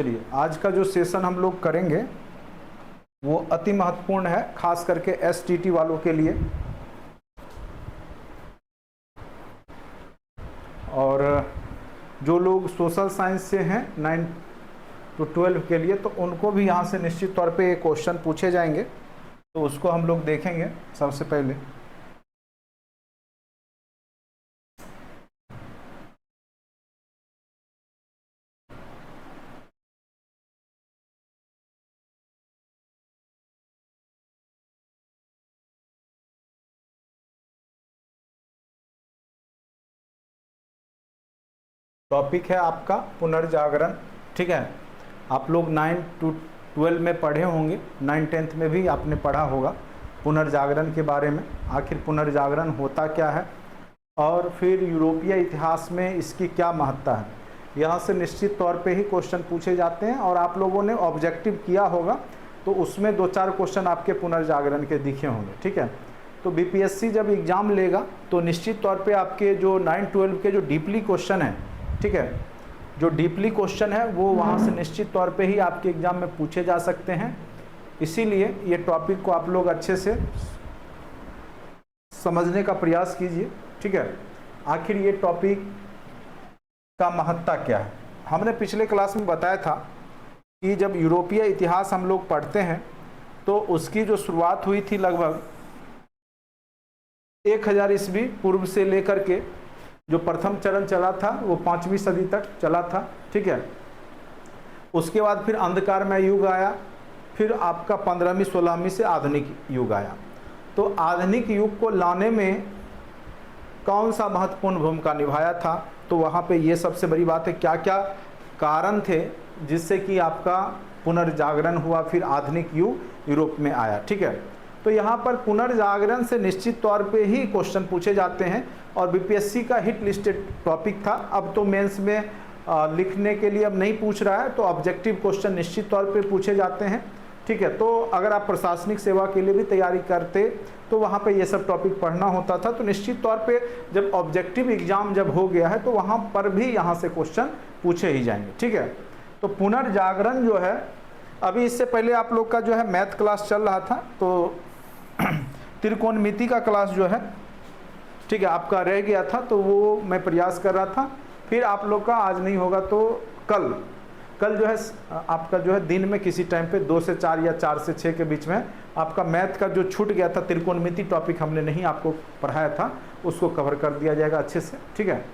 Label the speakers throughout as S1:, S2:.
S1: चलिए, आज का जो सेशन हम लोग करेंगे वो अति महत्वपूर्ण है, खास करके एसटीटी वालों के लिए। और जो लोग सोशल साइंस से हैं 9 to 12 के लिए, तो उनको भी यहाँ से निश्चित तौर पे ये क्वेश्चन पूछे जाएंगे, तो उसको हम लोग देखेंगे सबसे पहले। टॉपिक है आपका पुनर्जागरण। ठीक है, आप लोग 9 to 12 में पढ़े होंगे, 9th में भी आपने पढ़ा होगा पुनर्जागरण के बारे में। आखिर पुनर्जागरण होता क्या है और फिर यूरोपीय इतिहास में इसकी क्या महत्ता है, यहाँ से निश्चित तौर पे ही क्वेश्चन पूछे जाते हैं। और आप लोगों ने ऑब्जेक्टिव किया होगा तो उसमें 2-4 क्वेश्चन आपके पुनर्जागरण के दिखे होंगे। ठीक है, तो बीपीएससी जब एग्ज़ाम लेगा तो निश्चित तौर पे आपके जो 9-12 के जो डीपली क्वेश्चन है, ठीक है, जो डीपली क्वेश्चन है वो वहाँ से निश्चित तौर पे ही आपके एग्ज़ाम में पूछे जा सकते हैं। इसीलिए ये टॉपिक को आप लोग अच्छे से समझने का प्रयास कीजिए। ठीक है, आखिर ये टॉपिक का महत्ता क्या है। हमने पिछले क्लास में बताया था कि जब यूरोपीय इतिहास हम लोग पढ़ते हैं तो उसकी जो शुरुआत हुई थी लगभग 1000 ईस्वी पूर्व से लेकर के जो प्रथम चरण चला था वो 5वीं सदी तक चला था। ठीक है, उसके बाद फिर अंधकारमय युग आया, फिर आपका 15वीं 16वीं से आधुनिक युग आया। तो आधुनिक युग को लाने में कौन सा महत्वपूर्ण भूमिका निभाया था, तो वहाँ पे ये सबसे बड़ी बात है क्या क्या कारण थे जिससे कि आपका पुनर्जागरण हुआ, फिर आधुनिक युग यूरोप में आया। ठीक है, तो यहाँ पर पुनर्जागरण से निश्चित तौर पे ही क्वेश्चन पूछे जाते हैं और बीपीएससी का हिट लिस्टेड टॉपिक था। अब तो मेंस में लिखने के लिए अब नहीं पूछ रहा है, तो ऑब्जेक्टिव क्वेश्चन निश्चित तौर पे पूछे जाते हैं। ठीक है, तो अगर आप प्रशासनिक सेवा के लिए भी तैयारी करते तो वहाँ पे ये सब टॉपिक पढ़ना होता था। तो निश्चित तौर पे जब ऑब्जेक्टिव एग्जाम जब हो गया है तो वहाँ पर भी यहाँ से क्वेश्चन पूछे ही जाएंगे। ठीक है, तो पुनर्जागरण जो है, अभी इससे पहले आप लोग का जो है मैथ क्लास चल रहा था, तो त्रिकोणमिति का क्लास जो है, ठीक है, आपका रह गया था, तो वो मैं प्रयास कर रहा था। फिर आप लोग का आज नहीं होगा तो कल जो है आपका जो है दिन में किसी टाइम पे 2 से 4 या 4 से 6 के बीच में आपका मैथ का जो छूट गया था त्रिकोणमिति टॉपिक हमने नहीं आपको पढ़ाया था, उसको कवर कर दिया जाएगा अच्छे से। ठीक है,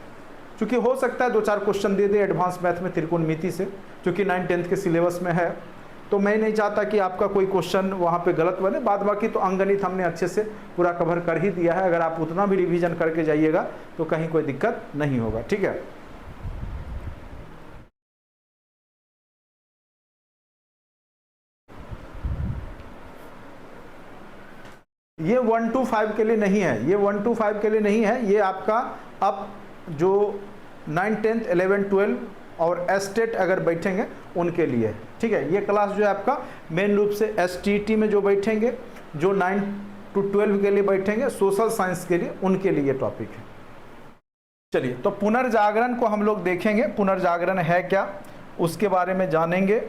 S1: क्योंकि हो सकता है 2-4 क्वेश्चन दे दे एडवांस मैथ में त्रिकोणमिति से, क्योंकि 9-10 के सिलेबस में है, तो मैं नहीं चाहता कि आपका कोई क्वेश्चन वहाँ पे गलत बने। बाद बाकी तो अंकगणित हमने अच्छे से पूरा कवर कर ही दिया है, अगर आप उतना भी रिवीजन करके जाइएगा तो कहीं कोई दिक्कत नहीं होगा। ठीक है, ये 1 to 5 के लिए नहीं है, ये 1 to 5 के लिए नहीं है, ये आपका अब जो 9, 10, 11, 12 और एस्टेट अगर बैठेंगे उनके लिए। ठीक है, ये क्लास जो है आपका मेन रूप से एसटीटी में जो बैठेंगे, जो 9 to 12 के लिए बैठेंगे सोशल साइंस के लिए, उनके लिए टॉपिक है। चलिए, तो पुनर्जागरण को हम लोग देखेंगे, पुनर्जागरण है क्या उसके बारे में जानेंगे।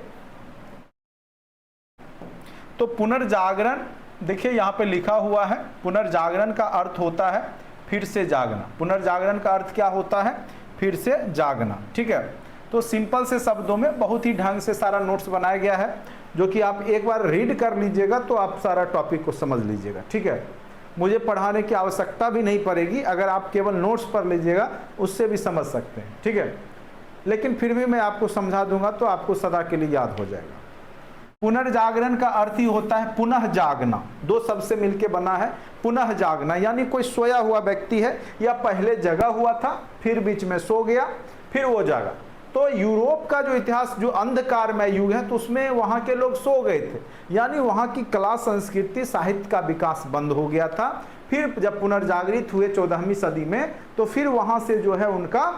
S1: तो पुनर्जागरण देखिए यहाँ पे लिखा हुआ है, पुनर्जागरण का अर्थ होता है फिर से जागना। पुनर्जागरण का अर्थ क्या होता है? फिर से जागना। ठीक है, तो सिंपल से शब्दों में बहुत ही ढंग से सारा नोट्स बनाया गया है, जो कि आप एक बार रीड कर लीजिएगा तो आप सारा टॉपिक को समझ लीजिएगा। ठीक है, मुझे पढ़ाने की आवश्यकता भी नहीं पड़ेगी, अगर आप केवल नोट्स पढ़ लीजिएगा उससे भी समझ सकते हैं। ठीक है, लेकिन फिर भी मैं आपको समझा दूंगा तो आपको सदा के लिए याद हो जाएगा। पुनर्जागरण का अर्थ ही होता है पुनः जागना, 2 शब्द से मिलकर बना है पुनः जागना, यानी कोई सोया हुआ व्यक्ति है या पहले जगा हुआ था, फिर बीच में सो गया, फिर वो जागा। तो यूरोप का जो इतिहास जो अंधकारमय युग है, तो उसमें वहाँ के लोग सो गए थे, यानी वहाँ की कला संस्कृति साहित्य का विकास बंद हो गया था। फिर जब पुनर्जागृत हुए 14वीं सदी में, तो फिर वहाँ से जो है उनका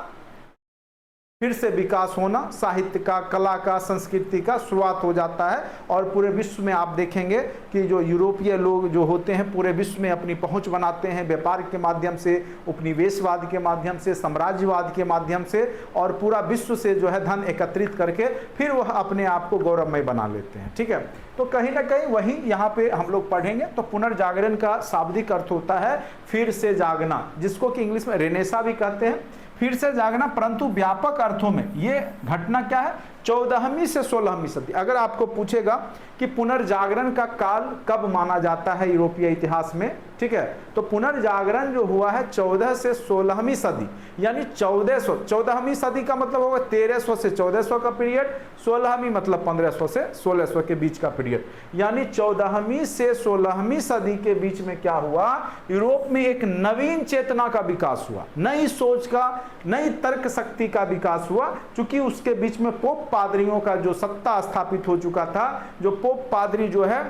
S1: फिर से विकास होना, साहित्य का, कला का, संस्कृति का शुरुआत हो जाता है। और पूरे विश्व में आप देखेंगे कि जो यूरोपीय लोग जो होते हैं पूरे विश्व में अपनी पहुंच बनाते हैं, व्यापार के माध्यम से, उपनिवेशवाद के माध्यम से, साम्राज्यवाद के माध्यम से, और पूरा विश्व से जो है धन एकत्रित करके फिर वह अपने आप को गौरवमय बना लेते हैं। ठीक है, तो कहीं ना कहीं वही यहाँ पे हम लोग पढ़ेंगे। तो पुनर्जागरण का शाब्दिक अर्थ होता है फिर से जागना, जिसको कि इंग्लिश में रेनेसा भी कहते हैं, फिर से जागना। परंतु व्यापक अर्थों में ये घटना क्या है, 14वीं से 16वीं सदी। अगर आपको पूछेगा कि पुनर्जागरण का काल कब माना जाता है यूरोपीय इतिहास में, ठीक है, तो पुनर्जागरण जो हुआ है 14 से 16वीं सदी, यानी 1400, 14वीं सदी का मतलब होगा 1300 से 1400 का पीरियड, 16वीं मतलब 1500 से 1600 के बीच का पीरियड। यानी 14वीं से 16वीं सदी के बीच में क्या हुआ, यूरोप में एक नवीन चेतना का विकास हुआ, नई सोच का, नई तर्क शक्ति का विकास हुआ। चूंकि उसके बीच में पोप पादरियों का जो सत्ता स्थापित हो चुका था, जो पोप पादरी जो है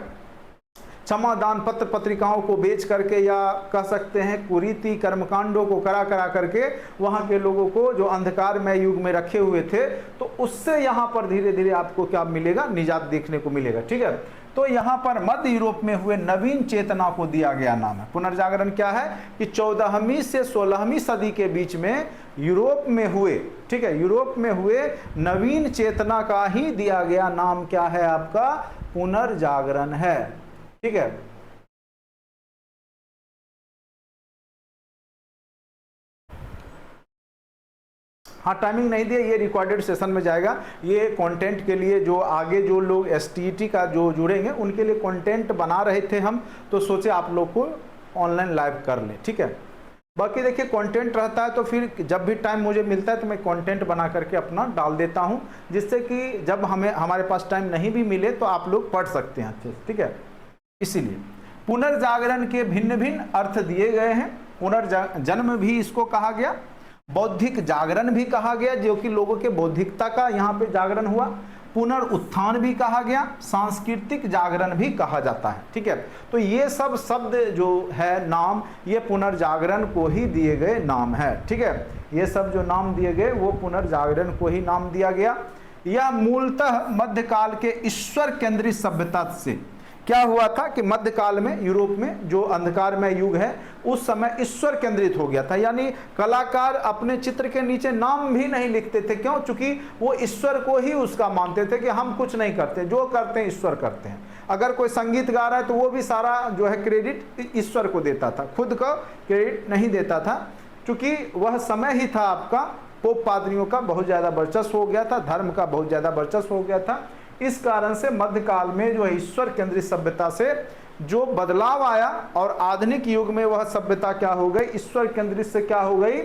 S1: क्षमादान पत्र पत्रिकाओं को बेच करके, या कह सकते हैं कुरीति कर्मकांडों को करा करके वहां के लोगों को जो अंधकारमय युग में रखे हुए थे, तो उससे यहां पर धीरे धीरे आपको क्या मिलेगा, निजात देखने को मिलेगा। ठीक है, तो यहाँ पर मध्य यूरोप में हुए नवीन चेतना को दिया गया नाम है पुनर्जागरण। क्या है कि 14वीं से 16वीं सदी के बीच में यूरोप में हुए, ठीक है, यूरोप में हुए नवीन चेतना का ही दिया गया नाम क्या है, आपका पुनर्जागरण है। ठीक है, हाँ टाइमिंग नहीं दिया, ये रिकॉर्डेड सेशन में जाएगा। ये कंटेंट के लिए जो आगे जो लोग एसटीईटी का जो जुड़ेंगे उनके लिए कंटेंट बना रहे थे हम, तो सोचे आप लोग को ऑनलाइन लाइव कर लें। ठीक है, बाकी देखिए कंटेंट रहता है तो फिर जब भी टाइम मुझे मिलता है तो मैं कंटेंट बना करके अपना डाल देता हूं, जिससे कि जब हमारे पास टाइम नहीं भी मिले तो आप लोग पढ़ सकते हैं अच्छे से। ठीक है, इसीलिए पुनर्जागरण के भिन्न भिन्न अर्थ दिए गए हैं। पुनर्जन्म भी इसको कहा गया, बौद्धिक जागरण भी कहा गया, जो कि लोगों के बौद्धिकता का यहाँ पे जागरण हुआ। पुनरुत्थान भी कहा गया, सांस्कृतिक जागरण भी कहा जाता है। ठीक है, तो ये सब शब्द जो है नाम, ये पुनर्जागरण को ही दिए गए नाम है। ठीक है, ये सब जो नाम दिए गए वो पुनर्जागरण को ही नाम दिया गया। यह मूलतः मध्यकाल के ईश्वर केंद्रित सभ्यता से क्या हुआ था कि मध्यकाल में यूरोप में जो अंधकारमय युग है उस समय ईश्वर केंद्रित हो गया था। यानी कलाकार अपने चित्र के नीचे नाम भी नहीं लिखते थे। क्यों? चूंकि वो ईश्वर को ही उसका मानते थे कि हम कुछ नहीं करते, जो करते हैं ईश्वर करते हैं। अगर कोई संगीत गा रहा है तो वो भी सारा जो है क्रेडिट ईश्वर को देता था, खुद का क्रेडिट नहीं देता था। चूंकि वह समय ही था आपका पोप पादरियों का बहुत ज्यादा वर्चस्व हो गया था, धर्म का बहुत ज्यादा वर्चस्व हो गया था। इस कारण से मध्यकाल में जो है ईश्वर केंद्रित सभ्यता से जो बदलाव आया और आधुनिक युग में वह सभ्यता क्या हो गई, ईश्वर केंद्रित से क्या हो गई,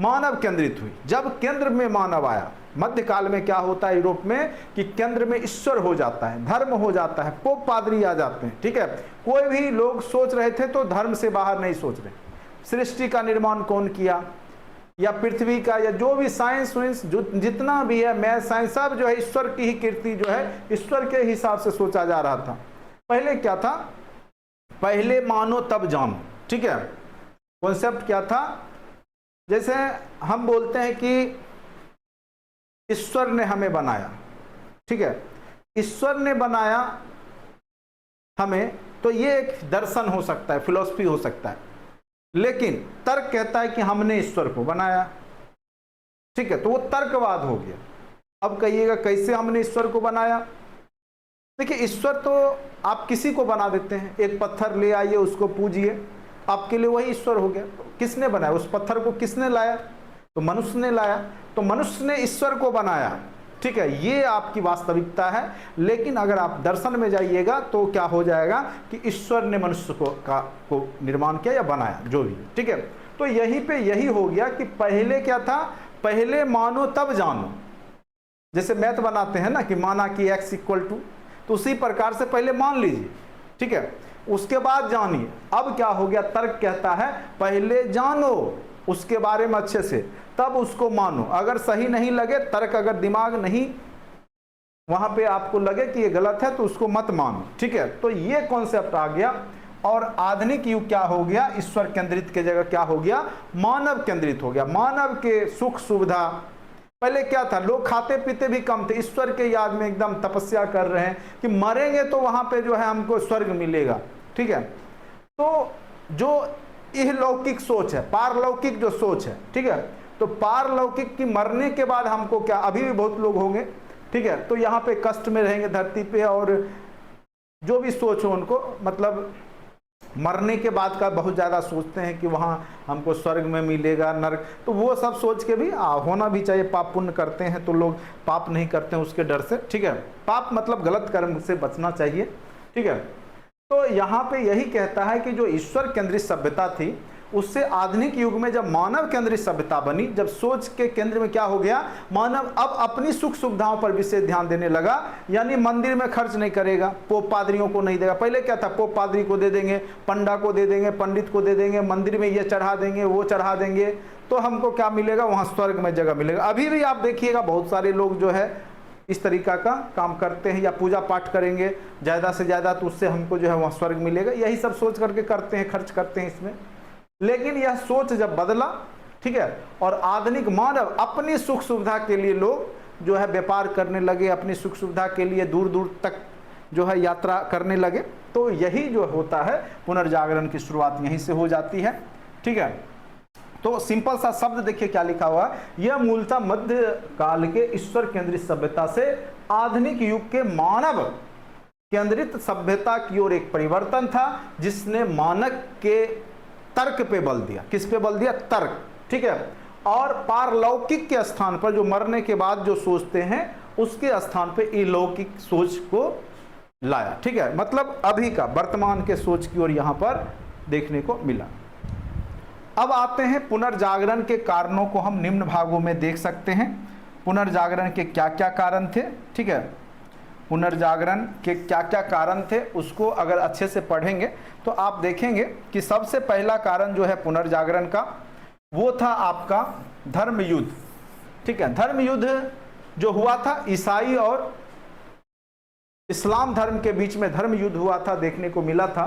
S1: मानव केंद्रित हुई। जब केंद्र में मानव आया, मध्यकाल में क्या होता है यूरोप में कि केंद्र में ईश्वर हो जाता है, धर्म हो जाता है, पोप पादरी आ जाते हैं। ठीक है, कोई भी लोग सोच रहे थे तो धर्म से बाहर नहीं सोच रहे। सृष्टि का निर्माण कौन किया, या पृथ्वी का, या जो भी साइंस जो जितना भी है, मैथ साइंस, सब जो है ईश्वर की ही कीर्ति जो है ईश्वर के हिसाब से सोचा जा रहा था। पहले क्या था, पहले मानो तब जानो। ठीक है, कॉन्सेप्ट क्या था, जैसे हम बोलते हैं कि ईश्वर ने हमें बनाया। ठीक है, ईश्वर ने बनाया हमें, तो ये एक दर्शन हो सकता है, फिलॉसफी हो सकता है। लेकिन तर्क कहता है कि हमने ईश्वर को बनाया। ठीक है, तो वो तर्कवाद हो गया। अब कहिएगा कैसे हमने ईश्वर को बनाया। देखिए, ईश्वर तो आप किसी को बना देते हैं, एक पत्थर ले आइए, उसको पूजिए, आपके लिए वही ईश्वर हो गया। तो किसने बनाया उस पत्थर को, किसने लाया, तो मनुष्य ने लाया। तो मनुष्य ने ईश्वर को बनाया। ठीक है, ये आपकी वास्तविकता है। लेकिन अगर आप दर्शन में जाइएगा तो क्या हो जाएगा कि ईश्वर ने मनुष्य को निर्माण किया या बनाया, जो भी। ठीक है, तो यहीं पे यही हो गया कि पहले क्या था, पहले मानो तब जानो। जैसे मैथ बनाते हैं ना कि माना कि x इक्वल टू, तो उसी प्रकार से पहले मान लीजिए। ठीक है, उसके बाद जानिए। अब क्या हो गया, तर्क कहता है पहले जानो उसके बारे में अच्छे से, तब उसको मानो। अगर सही नहीं लगे तर्क, अगर दिमाग नहीं वहां पे आपको लगे कि ये गलत है, तो उसको मत मानो। ठीक है, तो ये कॉन्सेप्ट आ गया। और आधुनिक युग क्या हो गया, ईश्वर केंद्रित के जगह क्या हो गया, मानव केंद्रित हो गया। मानव के सुख सुविधा, पहले क्या था, लोग खाते पीते भी कम थे, ईश्वर के याद में एकदम तपस्या कर रहे हैं कि मरेंगे तो वहां पे जो है हमको स्वर्ग मिलेगा। ठीक है, तो जो इहलौकिक सोच है, पारलौकिक जो सोच है, ठीक है, तो पारलौकिक की मरने के बाद हमको क्या, अभी भी बहुत लोग होंगे, ठीक है, तो यहाँ पे कष्ट में रहेंगे धरती पे, और जो भी सोच हो उनको, मतलब मरने के बाद का बहुत ज़्यादा सोचते हैं कि वहाँ हमको स्वर्ग में मिलेगा, नरक, तो वो सब सोच के भी होना भी चाहिए। पाप पुण्य करते हैं तो लोग पाप नहीं करते हैं उसके डर से, ठीक है, पाप मतलब गलत कर्म से बचना चाहिए। ठीक है, तो यहाँ पे यही कहता है कि जो ईश्वर केंद्रित सभ्यता थी, उससे आधुनिक युग में जब मानव केंद्रित सभ्यता बनी, जब सोच के केंद्र में क्या हो गया, मानव अब अपनी सुख सुविधाओं पर विशेष ध्यान देने लगा, यानी मंदिर में खर्च नहीं करेगा, पोप पादरियों को नहीं देगा। पहले क्या था, पोप पादरी को दे देंगे, पंडा को दे देंगे, पंडित को दे देंगे, मंदिर में ये चढ़ा देंगे, वो चढ़ा देंगे, तो हमको क्या मिलेगा, वहाँ स्वर्ग में जगह मिलेगा। अभी भी आप देखिएगा बहुत सारे लोग जो है इस तरीका का काम करते हैं, या पूजा पाठ करेंगे ज़्यादा से ज़्यादा तो उससे हमको जो है वहाँ स्वर्ग मिलेगा, यही सब सोच करके करते हैं, खर्च करते हैं इसमें। लेकिन यह सोच जब बदला, ठीक है, और आधुनिक मानव अपनी सुख सुविधा के लिए लोग जो है व्यापार करने लगे, अपनी सुख सुविधा के लिए दूर दूर तक जो है यात्रा करने लगे, तो यही जो होता है पुनर्जागरण की शुरुआत यहीं से हो जाती है। ठीक है, तो सिंपल सा शब्द देखिए क्या लिखा हुआ है, यह मूलतः मध्य काल के ईश्वर केंद्रित सभ्यता से आधुनिक युग के मानव केंद्रित सभ्यता की ओर एक परिवर्तन था, जिसने मानव के तर्क पे बल दिया। किस पे बल दिया, तर्क। ठीक है, और पारलौकिक के स्थान पर जो मरने के बाद जो सोचते हैं, उसके स्थान पे अलौकिक सोच को लाया। ठीक है, मतलब अभी का वर्तमान के सोच की ओर यहां पर देखने को मिला। अब आते हैं पुनर्जागरण के कारणों को हम निम्न भागों में देख सकते हैं। पुनर्जागरण के क्या क्या कारण थे, ठीक है, पुनर्जागरण के क्या क्या कारण थे, उसको अगर अच्छे से पढ़ेंगे तो आप देखेंगे कि सबसे पहला कारण जो है पुनर्जागरण का, वो था आपका धर्म युद्ध। ठीक है, धर्म युद्ध जो हुआ था ईसाई और इस्लाम धर्म के बीच में धर्म युद्ध हुआ था, देखने को मिला था।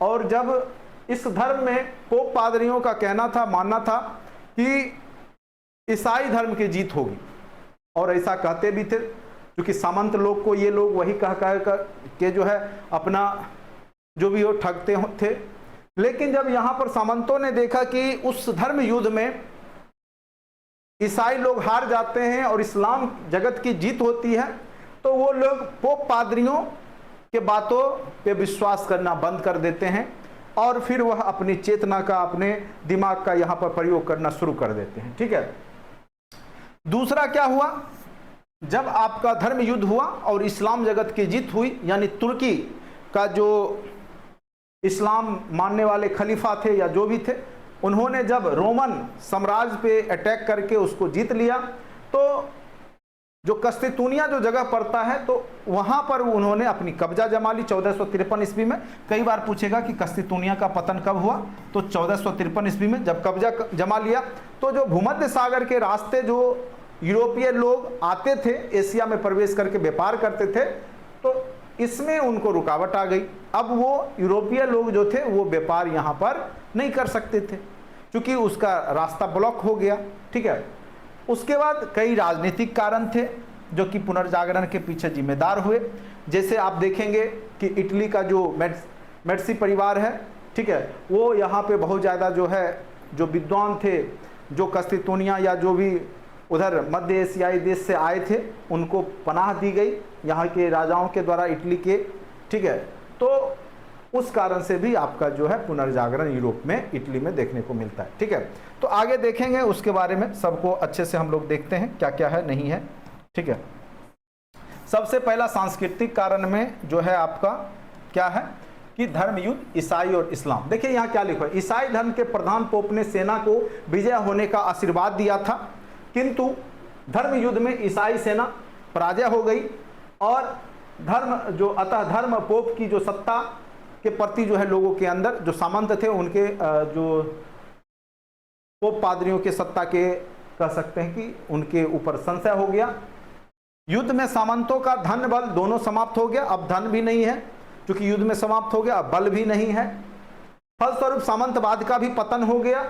S1: और जब इस धर्म में पोप पादरियों का कहना था, मानना था कि ईसाई धर्म की जीत होगी, और ऐसा कहते भी थे, क्योंकि सामंत लोग को ये लोग वही कह के जो है अपना जो भी हो ठगते थे। लेकिन जब यहाँ पर सामंतों ने देखा कि उस धर्म युद्ध में ईसाई लोग हार जाते हैं और इस्लाम जगत की जीत होती है, तो वो लोग पोप पादरियों के बातों पे विश्वास करना बंद कर देते हैं, और फिर वह अपनी चेतना का, अपने दिमाग का यहाँ पर प्रयोग करना शुरू कर देते हैं। ठीक है, दूसरा क्या हुआ, जब आपका धर्म युद्ध हुआ और इस्लाम जगत की जीत हुई, यानी तुर्की का जो इस्लाम मानने वाले खलीफा थे या जो भी थे, उन्होंने जब रोमन साम्राज्य पे अटैक करके उसको जीत लिया, तो जो कस्तितूनिया जो जगह पड़ता है, तो वहां पर उन्होंने अपनी कब्जा जमा ली 1453 ईस्वी में। कई बार पूछेगा कि कस्तितूनिया का पतन कब हुआ, तो 1453 ईस्वी में जब कब्जा जमा लिया, तो जो भूमध्य सागर के रास्ते जो यूरोपीय लोग आते थे, एशिया में प्रवेश करके व्यापार करते थे, तो इसमें उनको रुकावट आ गई। अब वो यूरोपीय लोग जो थे वो व्यापार यहाँ पर नहीं कर सकते थे, क्योंकि उसका रास्ता ब्लॉक हो गया। ठीक है, उसके बाद कई राजनीतिक कारण थे जो कि पुनर्जागरण के पीछे जिम्मेदार हुए। जैसे आप देखेंगे कि इटली का जो मेडिसी परिवार है, ठीक है, वो यहाँ पे बहुत ज़्यादा जो है जो विद्वान थे, जो कस्तितूनिया या जो भी उधर मध्य एशियाई देश से आए थे, उनको पनाह दी गई यहाँ के राजाओं के द्वारा, इटली के। ठीक है, तो उस कारण से भी आपका जो है पुनर्जागरण यूरोप में, इटली में देखने को मिलता है। ठीक है, तो आगे देखेंगे उसके बारे में, सबको अच्छे से हम लोग देखते हैं क्या क्या है, नहीं है। ठीक है, सबसे पहला सांस्कृतिक कारण में जो है आपका क्या है कि धर्म युद्ध, ईसाई और इस्लाम। देखिए यहाँ क्या लिखा है, ईसाई धर्म के प्रधान पोप ने सेना को विजय होने का आशीर्वाद दिया था, किंतु धर्म युद्ध में ईसाई सेना पराजय हो गई, और अतः धर्म पोप की जो सत्ता के प्रति जो है लोगों के अंदर जो सामंत थे, उनके जो पोप पादरियों के सत्ता के कह सकते हैं कि उनके ऊपर संशय हो गया। युद्ध में सामंतों का धन बल दोनों समाप्त हो गया, अब धन भी नहीं है क्योंकि युद्ध में समाप्त हो गया, अब बल भी नहीं है। फलस्वरूप सामंतवाद का भी पतन हो गया,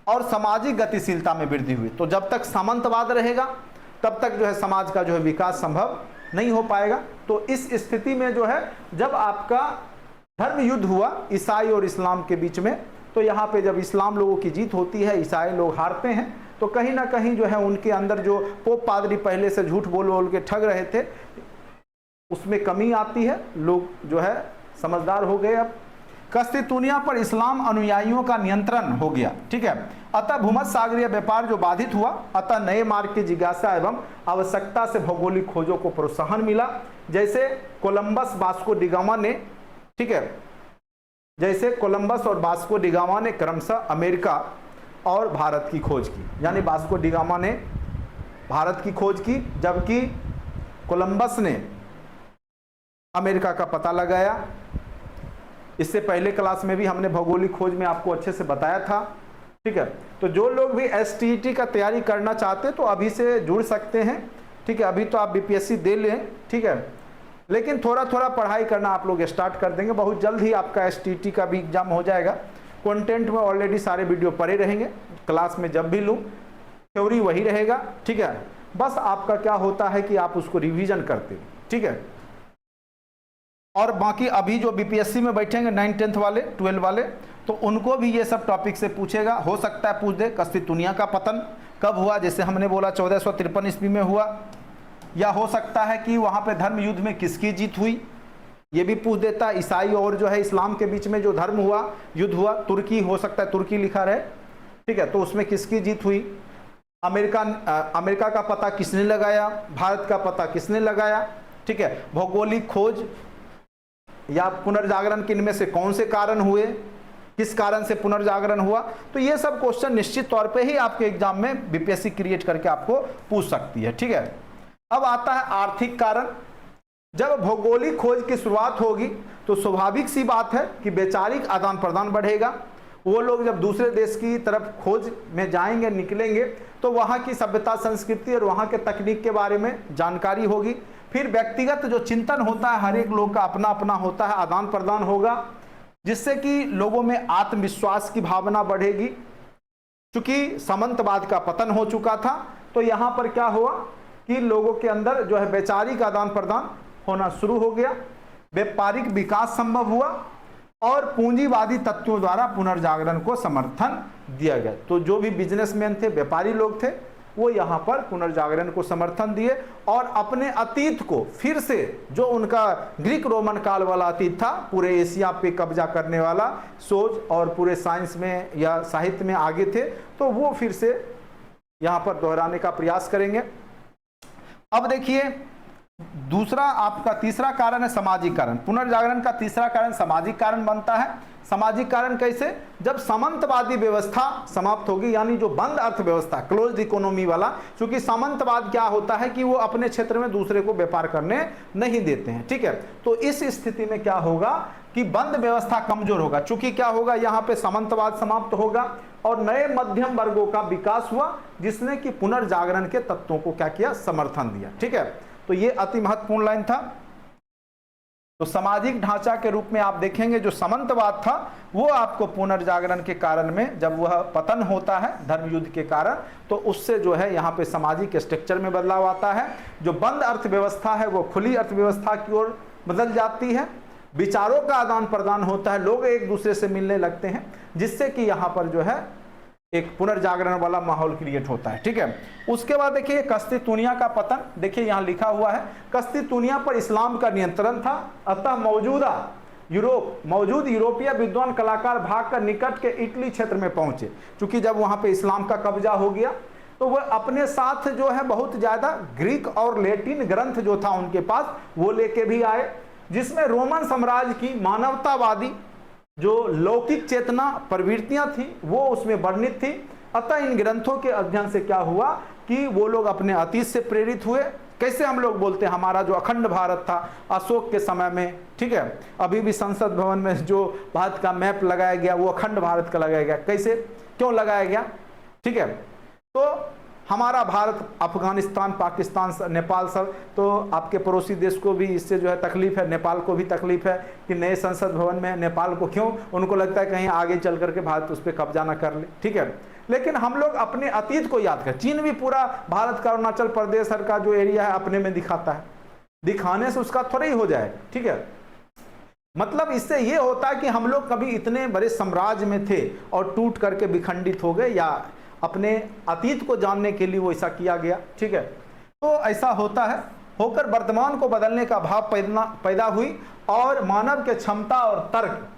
S1: और सामाजिक गतिशीलता में वृद्धि हुई। तो जब तक सामंतवाद रहेगा तब तक जो है समाज का जो है विकास संभव नहीं हो पाएगा। तो इस स्थिति में जो है जब आपका धर्म युद्ध हुआ ईसाई और इस्लाम के बीच में, तो यहाँ पे जब इस्लाम लोगों की जीत होती है, ईसाई लोग हारते हैं, तो कहीं ना कहीं जो है उनके अंदर जो पोप पादरी पहले से झूठ बोल बोल के ठग रहे थे उसमें कमी आती है, लोग जो है समझदार हो गए। अब कस्तितूनिया पर इस्लाम अनुयायियों का नियंत्रण हो गया, ठीक है। अतः भूमध्य सागरीय व्यापार जो बाधित हुआ, अतः नए मार्ग की जिज्ञासा एवं आवश्यकता से भौगोलिक खोजों को प्रोत्साहन मिला। जैसे कोलंबस वास्को डिगामा ने, ठीक है, जैसे कोलंबस और वास्को डिगामा ने क्रमशः अमेरिका और भारत की खोज की, यानी वास्को डिगामा ने भारत की खोज की जबकि कोलंबस ने अमेरिका का पता लगाया। इससे पहले क्लास में भी हमने भौगोलिक खोज में आपको अच्छे से बताया था, ठीक है। तो जो लोग भी STET का तैयारी करना चाहते हैं तो अभी से जुड़ सकते हैं, ठीक है। अभी तो आप BPSC दे लें, ठीक है, लेकिन थोड़ा थोड़ा पढ़ाई करना आप लोग स्टार्ट कर देंगे, बहुत जल्द ही आपका STET का भी एग्जाम हो जाएगा। कंटेंट में ऑलरेडी सारे वीडियो पड़े रहेंगे, क्लास में जब भी लूँ थ्योरी वही रहेगा, ठीक है। बस आपका क्या होता है कि आप उसको रिवीजन करते हैं, ठीक है। और बाकी अभी जो BPSC में बैठेंगे 9, 10th वाले, 12 वाले, तो उनको भी ये सब टॉपिक से पूछेगा। हो सकता है पूछ दे कस्तितूनिया का पतन कब हुआ, जैसे हमने बोला 1453 ईस्वी में हुआ, या हो सकता है कि वहाँ पे धर्म युद्ध में किसकी जीत हुई, ये भी पूछ देता। ईसाई और जो है इस्लाम के बीच में जो धर्म हुआ, युद्ध हुआ, तुर्की, हो सकता है तुर्की लिखा रहे, ठीक है, तो उसमें किसकी जीत हुई। अमेरिका का पता किसने लगाया, भारत का पता किसने लगाया, ठीक है। भौगोलिक खोज या पुनर्जागरण किन में से कौन से कारण हुए, किस कारण से पुनर्जागरण हुआ, तो ये सब क्वेश्चन निश्चित तौर पे ही आपके एग्जाम में BPSC क्रिएट करके आपको पूछ सकती है, ठीक है। अब आता है आर्थिक कारण। जब भौगोलिक खोज की शुरुआत होगी तो स्वाभाविक सी बात है कि वैचारिक आदान प्रदान बढ़ेगा। वो लोग जब दूसरे देश की तरफ खोज में जाएंगे, निकलेंगे, तो वहाँ की सभ्यता, संस्कृति और वहाँ के तकनीक के बारे में जानकारी होगी। फिर व्यक्तिगत जो चिंतन होता है, हर एक लोग का अपना अपना होता है, आदान प्रदान होगा, जिससे कि लोगों में आत्मविश्वास की भावना बढ़ेगी। क्योंकि सामंतवाद का पतन हो चुका था, तो यहाँ पर क्या हुआ कि लोगों के अंदर जो है वैचारिक आदान प्रदान होना शुरू हो गया, व्यापारिक विकास संभव हुआ और पूंजीवादी तत्वों द्वारा पुनर्जागरण को समर्थन दिया गया। तो जो भी बिजनेसमैन थे, व्यापारी लोग थे, वो यहाँ पर पुनर्जागरण को समर्थन दिए और अपने अतीत को फिर से, जो उनका ग्रीक रोमन काल वाला अतीत था, पूरे एशिया पे कब्जा करने वाला सोच और पूरे साइंस में या साहित्य में आगे थे, तो वो फिर से यहाँ पर दोहराने का प्रयास करेंगे। अब देखिए दूसरा आपका तीसरा कारण है सामाजिक कारण। पुनर्जागरण का तीसरा कारण सामाजिक कारण बनता है। सामाजिक कारण कैसे, जब सामंतवादी व्यवस्था समाप्त होगी, यानी जो बंद अर्थव्यवस्था, क्लोज्ड इकोनॉमी वाला, क्योंकि सामंतवाद क्या होता है कि वो अपने क्षेत्र में दूसरे को व्यापार करने नहीं देते हैं, ठीक है। तो इस स्थिति में क्या होगा कि बंद व्यवस्था कमजोर होगा। चूंकि क्या होगा, यहाँ पे सामंतवाद समाप्त होगा और नए मध्यम वर्गों का विकास हुआ, जिसने कि पुनर्जागरण के तत्वों को क्या किया, समर्थन दिया, ठीक है। तो ये अति महत्वपूर्ण लाइन था। तो सामाजिक ढांचा के रूप में आप देखेंगे जो सामंतवाद था वो आपको पुनर्जागरण के कारण में, जब वह पतन होता है धर्म युद्ध के कारण, तो उससे जो है यहाँ पे सामाजिक स्ट्रक्चर में बदलाव आता है। जो बंद अर्थव्यवस्था है वो खुली अर्थव्यवस्था की ओर बदल जाती है, विचारों का आदान प्रदान होता है, लोग एक दूसरे से मिलने लगते हैं, जिससे कि यहाँ पर जो है एक पुनर्जागरण वाला माहौल क्रिएट होता है, ठीक है। उसके बाद देखिए कस्तितूनिया का पतन, देखिए यहाँ लिखा हुआ है कस्तितूनिया पर इस्लाम का नियंत्रण था, अतः मौजूद यूरोपीय विद्वान कलाकार भागकर निकट के इटली क्षेत्र में पहुंचे। क्योंकि जब वहां पे इस्लाम का कब्जा हो गया तो वह अपने साथ जो है बहुत ज्यादा ग्रीक और लैटिन ग्रंथ जो था उनके पास वो लेके भी आए, जिसमें रोमन साम्राज्य की मानवतावादी जो लौकिक चेतना प्रवृत्तियां थी वो उसमें वर्णित थी। अतः इन ग्रंथों के अध्ययन से क्या हुआ कि वो लोग अपने अतीत से प्रेरित हुए। कैसे हम लोग बोलते हैं हमारा जो अखंड भारत था अशोक के समय में, ठीक है, अभी भी संसद भवन में जो भारत का मैप लगाया गया वो अखंड भारत का लगाया गया। कैसे, क्यों लगाया गया, ठीक है। तो हमारा भारत, अफगानिस्तान, पाकिस्तान, नेपाल सब, तो आपके पड़ोसी देश को भी इससे जो है तकलीफ है, नेपाल को भी तकलीफ है कि नए संसद भवन में नेपाल को क्यों, उनको लगता है कहीं आगे चल करके भारत उस पर कब्जा ना कर ले, ठीक है। लेकिन हम लोग अपने अतीत को याद करें। चीन भी पूरा भारत का अरुणाचल प्रदेश सर का जो एरिया है अपने में दिखाता है, दिखाने से उसका थोड़ा ही हो जाएगा, ठीक है। मतलब इससे ये होता है कि हम लोग कभी इतने बड़े साम्राज्य में थे और टूट करके विखंडित हो गए, या अपने अतीत को जानने के लिए वो ऐसा किया गया, ठीक है। तो ऐसा होता है, होकर वर्तमान को बदलने का भाव पैदा हुई और मानव के क्षमता और तर्क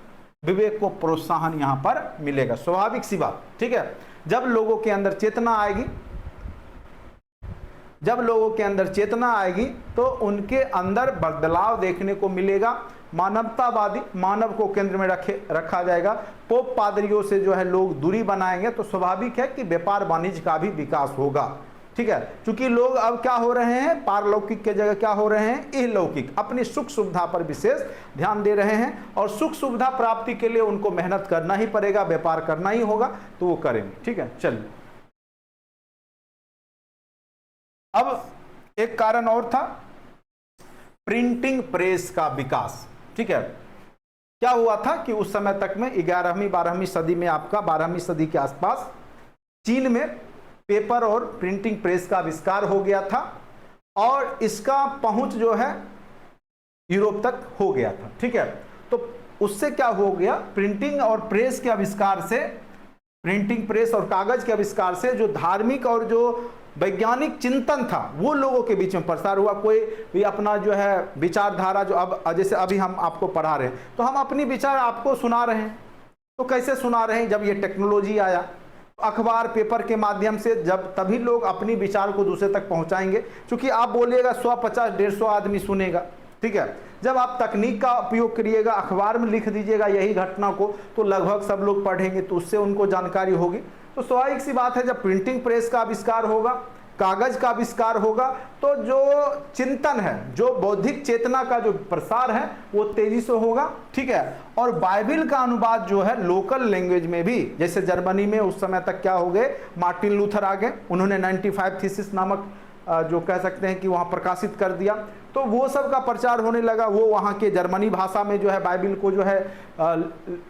S1: विवेक को प्रोत्साहन यहां पर मिलेगा, स्वाभाविक सी बात, ठीक है। जब लोगों के अंदर चेतना आएगी, जब लोगों के अंदर चेतना आएगी तो उनके अंदर बदलाव देखने को मिलेगा। मानवतावादी, मानव को केंद्र में रखा जाएगा। पोप पादरियों से जो है लोग दूरी बनाएंगे तो स्वाभाविक है कि व्यापार वाणिज्य का भी विकास होगा, ठीक है। क्योंकि लोग अब क्या हो रहे हैं, पारलौकिक के जगह क्या हो रहे हैं, इहलौकिक, अपनी सुख सुविधा पर विशेष ध्यान दे रहे हैं और सुख सुविधा प्राप्ति के लिए उनको मेहनत करना ही पड़ेगा, व्यापार करना ही होगा, तो वो करेंगे, ठीक है। चलिए, अब एक कारण और था, प्रिंटिंग प्रेस का विकास, ठीक है। क्या हुआ था कि उस समय तक में 11वीं 12वीं सदी में, आपका 12वीं सदी के आसपास चीन में पेपर और प्रिंटिंग प्रेस का आविष्कार हो गया था और इसका पहुंच जो है यूरोप तक हो गया था, ठीक है। तो उससे क्या हो गया, प्रिंटिंग और प्रेस के आविष्कार से, प्रिंटिंग प्रेस और कागज के आविष्कार से जो धार्मिक और जो वैज्ञानिक चिंतन था वो लोगों के बीच में प्रसार हुआ। कोई भी अपना जो है विचारधारा, जो अब जैसे अभी हम आपको पढ़ा रहे हैं तो हम अपनी विचार आपको सुना रहे हैं, तो कैसे सुना रहे हैं, जब ये टेक्नोलॉजी आया, अखबार पेपर के माध्यम से, जब तभी लोग अपनी विचार को दूसरे तक पहुंचाएंगे। क्योंकि आप बोलिएगा 100, 50, 150 आदमी सुनेगा, ठीक है। जब आप तकनीक का उपयोग करिएगा, अखबार में लिख दीजिएगा यही घटना को, तो लगभग सब लोग पढ़ेंगे, तो उससे उनको जानकारी होगी। तो स्वाभाविक सी बात है, जब प्रिंटिंग प्रेस का आविष्कार होगा, कागज का आविष्कार होगा, तो जो चिंतन है, जो बौद्धिक चेतना का जो प्रसार है वो तेजी से होगा, ठीक है। और बाइबिल का अनुवाद जो है लोकल लैंग्वेज में भी, जैसे जर्मनी में उस समय तक क्या हो गए, मार्टिन लूथर आ गए, उन्होंने 95 थीसिस नामक जो कह सकते हैं कि वहाँ प्रकाशित कर दिया, तो वो सब का प्रचार होने लगा। वो वहाँ के जर्मनी भाषा में जो है बाइबिल को जो है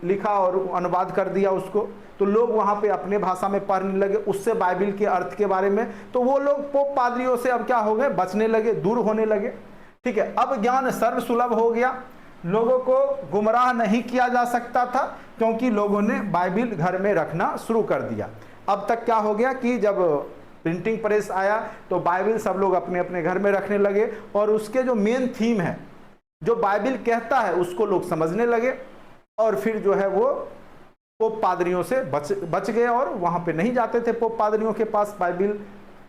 S1: लिखा और अनुवाद कर दिया उसको, तो लोग वहाँ पे अपने भाषा में पढ़ने लगे, उससे बाइबिल के अर्थ के बारे में, तो वो लोग पोप पादरियों से अब क्या हो गए, बचने लगे, दूर होने लगे, ठीक है। अब ज्ञान सर्वसुलभ हो गया, लोगों को गुमराह नहीं किया जा सकता था क्योंकि लोगों ने बाइबिल घर में रखना शुरू कर दिया। अब तक क्या हो गया कि जब प्रिंटिंग प्रेस आया तो बाइबिल सब लोग अपने अपने घर में रखने लगे और उसके जो मेन थीम है, जो बाइबिल कहता है, उसको लोग समझने लगे और फिर जो है वो पोप पादरियों से बच गए और वहाँ पे नहीं जाते थे पोप पादरियों के पास बाइबिल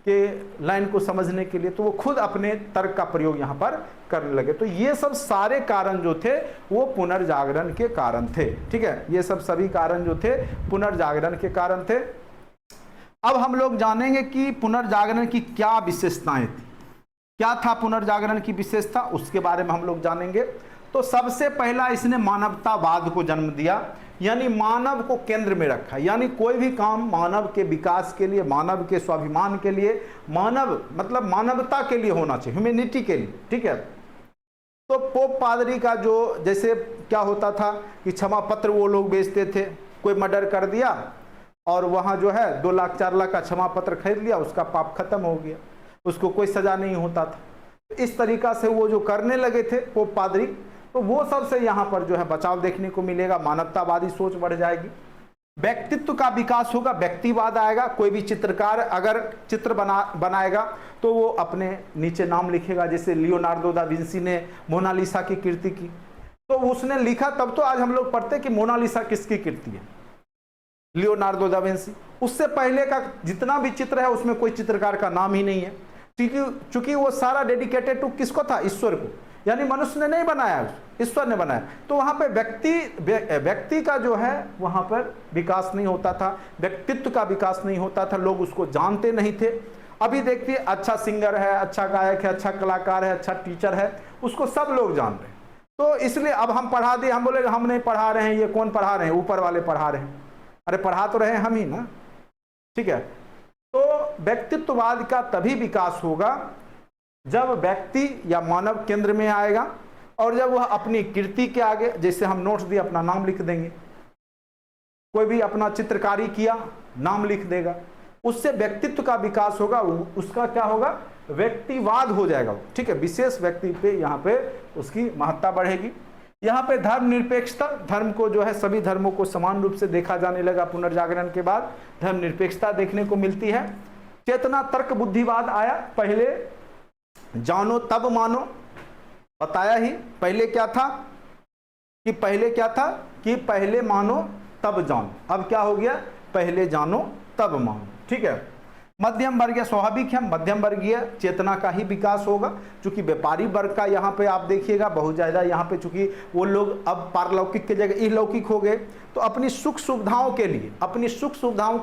S1: के लाइन को समझने के लिए, तो वो खुद अपने तर्क का प्रयोग यहाँ पर करने लगे। तो ये सब सारे कारण जो थे वो पुनर्जागरण के कारण थे, ठीक है। ये सब सभी कारण जो थे पुनर्जागरण के कारण थे। अब हम लोग जानेंगे कि पुनर्जागरण की क्या विशेषताएं थी, क्या था पुनर्जागरण की विशेषता, उसके बारे में हम लोग जानेंगे। तो सबसे पहला इसने मानवतावाद को जन्म दिया, यानी मानव को केंद्र में रखा, यानी कोई भी काम मानव के विकास के लिए, मानव के स्वाभिमान के लिए, मानव मतलब मानवता के लिए होना चाहिए, ह्यूमैनिटी के लिए, ठीक है। तो पोप पादरी का जो, जैसे क्या होता था कि क्षमा पत्र वो लोग बेचते थे, कोई मर्डर कर दिया और वहाँ जो है 2 लाख 4 लाख का क्षमा पत्र खरीद लिया, उसका पाप खत्म हो गया, उसको कोई सजा नहीं होता था। इस तरीका से वो जो करने लगे थे पोप पादरी, तो वो सब से यहाँ पर जो है बचाव देखने को मिलेगा, मानवतावादी सोच बढ़ जाएगी, व्यक्तित्व का विकास होगा, व्यक्तिवाद आएगा। कोई भी चित्रकार अगर चित्र बनाएगा तो वो अपने नीचे नाम लिखेगा, जैसे लियोनार्डो दा विंसी ने मोनालिसा की कृति की, तो उसने लिखा, तब तो आज हम लोग पढ़ते कि मोनालिसा किसकी कृति है, लियोनार्डो दा विंसी। उससे पहले का जितना भी चित्र है उसमें कोई चित्रकार का नाम ही नहीं है, क्योंकि वो सारा डेडिकेटेड टू किसको था, ईश्वर को, यानी मनुष्य ने नहीं बनाया, ईश्वर ने बनाया। तो वहां पे व्यक्ति का जो है वहां पर विकास नहीं होता था, व्यक्तित्व का विकास नहीं होता था, लोग उसको जानते नहीं थे। अभी देखिए, अच्छा सिंगर है, अच्छा गायक है, अच्छा कलाकार है, अच्छा टीचर है, उसको सब लोग जान रहे हैं। तो इसलिए अब हम पढ़ा दिए, हम बोले हम नहीं पढ़ा रहे हैं, ये कौन पढ़ा रहे हैं, ऊपर वाले पढ़ा रहे हैं। अरे पढ़ा तो रहे हम ही ना, ठीक है। तो व्यक्तित्ववाद का तभी विकास होगा जब व्यक्ति या मानव केंद्र में आएगा और जब वह अपनी कृति के आगे, जैसे हम नोट्स दिए अपना नाम लिख देंगे, कोई भी अपना चित्रकारी किया नाम लिख देगा, उससे व्यक्तित्व का विकास होगा, उसका क्या होगा, व्यक्तिवाद हो जाएगा, ठीक है, विशेष व्यक्ति पे यहाँ पे उसकी महत्ता बढ़ेगी। यहाँ पे धर्म निरपेक्षता, धर्म को जो है सभी धर्मों को समान रूप से देखा जाने लगा पुनर्जागरण के बाद, धर्म निरपेक्षता देखने को मिलती है। चेतना तर्क बुद्धिवाद आया, पहले जानो तब मानो, बताया ही पहले क्या था कि पहले मानो तब जानो, अब क्या हो गया, पहले जानो तब मानो, ठीक है। मध्यम वर्गीय, स्वाभाविक है मध्यम वर्गीय चेतना का ही विकास होगा, क्योंकि व्यापारी वर्ग का यहाँ पे आप देखिएगा बहुत ज़्यादा, यहाँ पे चूंकि वो लोग अब पारलौकिक के जगह इहलौकिक हो गए, तो अपनी सुख सुविधाओं के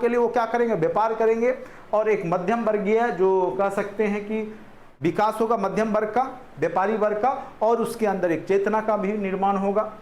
S1: लिए वो क्या करेंगे, व्यापार करेंगे। और एक मध्यम वर्गीय जो कह सकते हैं कि विकास होगा मध्यम वर्ग का, व्यापारी वर्ग का, और उसके अंदर एक चेतना का भी निर्माण होगा।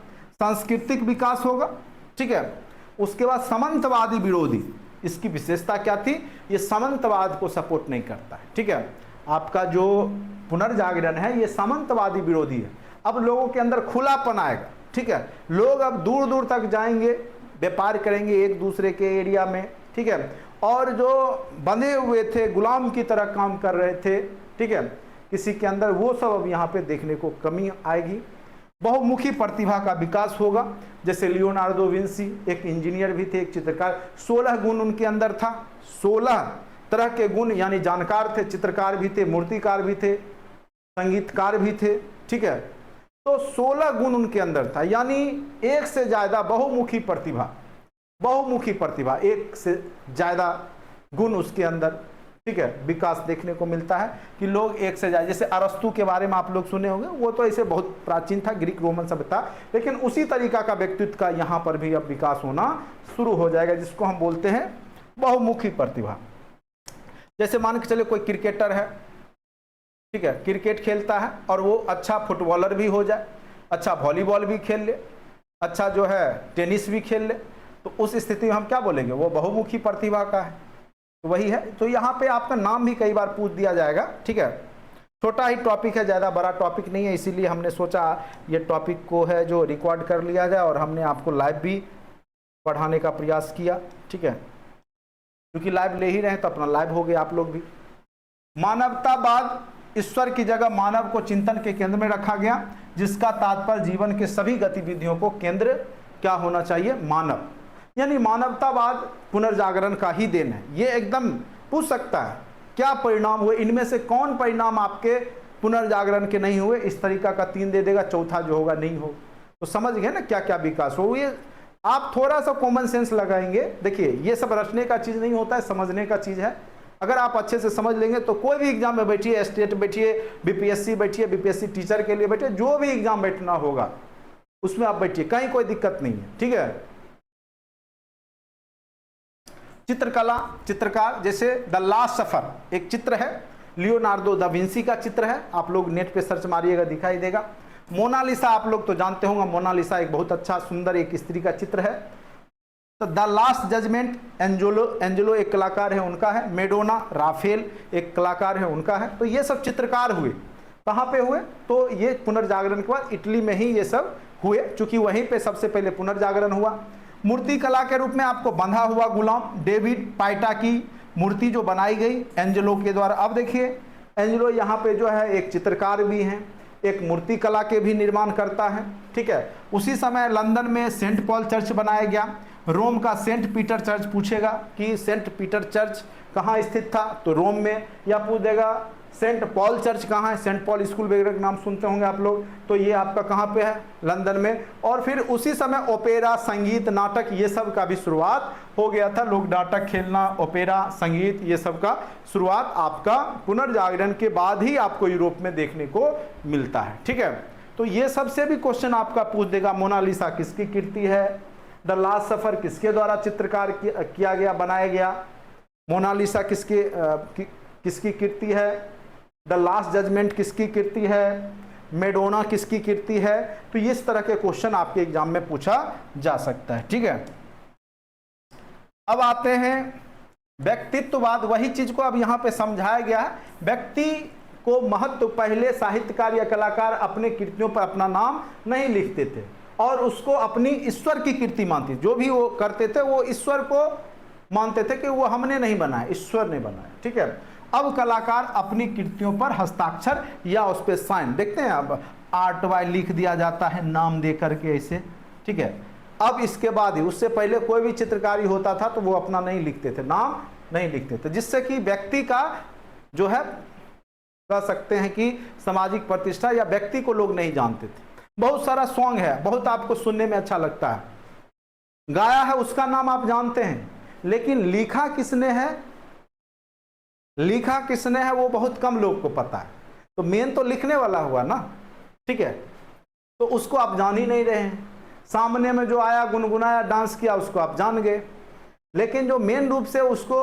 S1: सांस्कृतिक विकास होगा, ठीक है। उसके बाद सामंतवादी विरोधी, इसकी विशेषता क्या थी, ये सामंतवाद को सपोर्ट नहीं करता है, ठीक है। आपका जो पुनर्जागरण है ये सामंतवादी विरोधी है। अब लोगों के अंदर खुलापन आएगा, ठीक है, लोग अब दूर दूर तक जाएंगे, व्यापार करेंगे एक दूसरे के एरिया में, ठीक है। और जो बंधे हुए थे, गुलाम की तरह काम कर रहे थे, ठीक है, किसी के अंदर, वो सब अब यहाँ पे देखने को कमी आएगी। बहुमुखी प्रतिभा का विकास होगा, जैसे लियोनार्डो विंसी एक इंजीनियर भी थे, एक चित्रकार, 16 गुण उनके अंदर था, 16 तरह के गुण, यानी जानकार थे, चित्रकार भी थे, मूर्तिकार भी थे, संगीतकार भी थे, ठीक है। तो 16 गुण उनके अंदर था, यानी एक से ज्यादा बहुमुखी प्रतिभा, एक से ज्यादा गुण उसके अंदर, ठीक है, विकास देखने को मिलता है कि लोग एक से ज्यादा, जैसे अरस्तु के बारे में आप लोग सुने होंगे, वो तो ऐसे बहुत प्राचीन था, ग्रीक रोमन सभ्यता, लेकिन उसी तरीका का व्यक्तित्व का यहाँ पर भी अब विकास होना शुरू हो जाएगा, जिसको हम बोलते हैं बहुमुखी प्रतिभा। जैसे मान के चले कोई क्रिकेटर है, ठीक है, क्रिकेट खेलता है और वो अच्छा फुटबॉलर भी हो जाए, अच्छा वॉलीबॉल भी खेल ले, अच्छा जो है टेनिस भी खेल ले, तो उस स्थिति में हम क्या बोलेंगे, वो बहुमुखी प्रतिभा का है। तो वही है, तो यहाँ पे आपका नाम भी कई बार पूछ दिया जाएगा, ठीक है। छोटा ही टॉपिक है, ज़्यादा बड़ा टॉपिक नहीं है, इसीलिए हमने सोचा ये टॉपिक को है जो रिकॉर्ड कर लिया जाए, और हमने आपको लाइव भी पढ़ाने का प्रयास किया, ठीक है, क्योंकि लाइव ले ही रहे तो अपना लाइव हो गया आप लोग भी। मानवतावाद, ईश्वर की जगह मानव को चिंतन के केंद्र में रखा गया, जिसका तात्पर्य जीवन के सभी गतिविधियों को केंद्र क्या होना चाहिए, मानव, यानी मानवतावाद पुनर्जागरण का ही देन है। ये एकदम पूछ सकता है क्या परिणाम हुए, इनमें से कौन परिणाम आपके पुनर्जागरण के नहीं हुए, इस तरीका का 3 दे देगा, चौथा जो होगा नहीं हो। तो समझ गए ना क्या क्या विकास हो। ये आप थोड़ा सा कॉमन सेंस लगाएंगे, देखिए ये सब रटने का चीज़ नहीं होता है, समझने का चीज़ है। अगर आप अच्छे से समझ लेंगे तो कोई भी एग्जाम में बैठिए, स्टेट बैठिए, बीपीएससी बैठिए, बीपीएससी टीचर के लिए बैठिए, जो भी एग्जाम बैठना होगा उसमें आप बैठिए, कहीं कोई दिक्कत नहीं है, ठीक है। चित्रकला, चित्रकार, जैसे द लास्ट सफर एक चित्र है, लियोनार्डो दा विंसी का चित्र है, आप लोग नेट पे सर्च मारिएगा दिखाई देगा। मोनालिसा आप लोग तो जानते होंगे, मोनालिसा एक बहुत अच्छा सुंदर एक स्त्री का चित्र है। तो द लास्ट जजमेंट, एंजेलो एक कलाकार है उनका है, मेडोना, राफेल एक कलाकार है उनका है। तो ये सब चित्रकार हुए, कहाँ पे हुए, तो ये पुनर्जागरण के बाद इटली में ही ये सब हुए, चूंकि वहीं पे सबसे पहले पुनर्जागरण हुआ। मूर्ति कला के रूप में आपको बंधा हुआ गुलाम, डेविड पाइटा की मूर्ति जो बनाई गई एंजेलो के द्वारा। अब देखिए एंजेलो यहाँ पे जो है एक चित्रकार भी हैं, एक मूर्ति कला के भी निर्माण करता है, ठीक है। उसी समय लंदन में सेंट पॉल चर्च बनाया गया, रोम का सेंट पीटर चर्च पूछेगा कि सेंट पीटर चर्च कहाँ स्थित था, तो रोम में, या पूछ देगा सेंट पॉल चर्च कहाँ है, सेंट पॉल स्कूल वगैरह का नाम सुनते होंगे आप लोग, तो ये आपका कहाँ पे है, लंदन में। और फिर उसी समय ओपेरा, संगीत, नाटक, ये सब का भी शुरुआत हो गया था। लोग नाटक खेलना, ओपेरा, संगीत, ये सब का शुरुआत आपका पुनर्जागरण के बाद ही आपको यूरोप में देखने को मिलता है, ठीक है। तो ये सबसे भी क्वेश्चन आपका पूछ देगा, मोनालिसा किसकी कृति है, द लास्ट सफर किसके द्वारा चित्रकार किया गया, बनाया गया, मोनालिसा किसकी कृति है, द लास्ट जजमेंट किसकी कृति है, मेडोना किसकी कृति है। तो इस तरह के क्वेश्चन आपके एग्जाम में पूछा जा सकता है, ठीक है। अब आते हैं व्यक्तित्ववाद, वही चीज को अब यहाँ पे समझाया गया है। व्यक्ति को महत्व, पहले साहित्यकार या कलाकार अपने कृतियों पर अपना नाम नहीं लिखते थे और उसको अपनी ईश्वर की कृति मानते, जो भी वो करते थे वो ईश्वर को मानते थे कि वो हमने नहीं बनाया, ईश्वर ने बनाया। ठीक है, अब कलाकार अपनी कृतियों पर हस्ताक्षर या उस पर साइन, देखते हैं अब आर्ट बाय लिख दिया जाता है नाम दे करके ऐसे। ठीक है, अब इसके बाद ही, उससे पहले कोई भी चित्रकारी होता था तो वो अपना नहीं लिखते थे, नाम नहीं लिखते थे, जिससे कि व्यक्ति का जो है कह सकते हैं कि सामाजिक प्रतिष्ठा या व्यक्ति को लोग नहीं जानते थे। बहुत सारा सॉन्ग है, बहुत आपको सुनने में अच्छा लगता है, गाया है उसका नाम आप जानते हैं, लेकिन लिखा किसने है, लिखा किसने है वो बहुत कम लोग को पता है। तो मेन तो लिखने वाला हुआ ना। ठीक है, तो उसको आप जान ही नहीं रहे हैं। सामने में जो आया, गुनगुनाया, डांस किया, उसको आप जान गए, लेकिन जो मेन रूप से उसको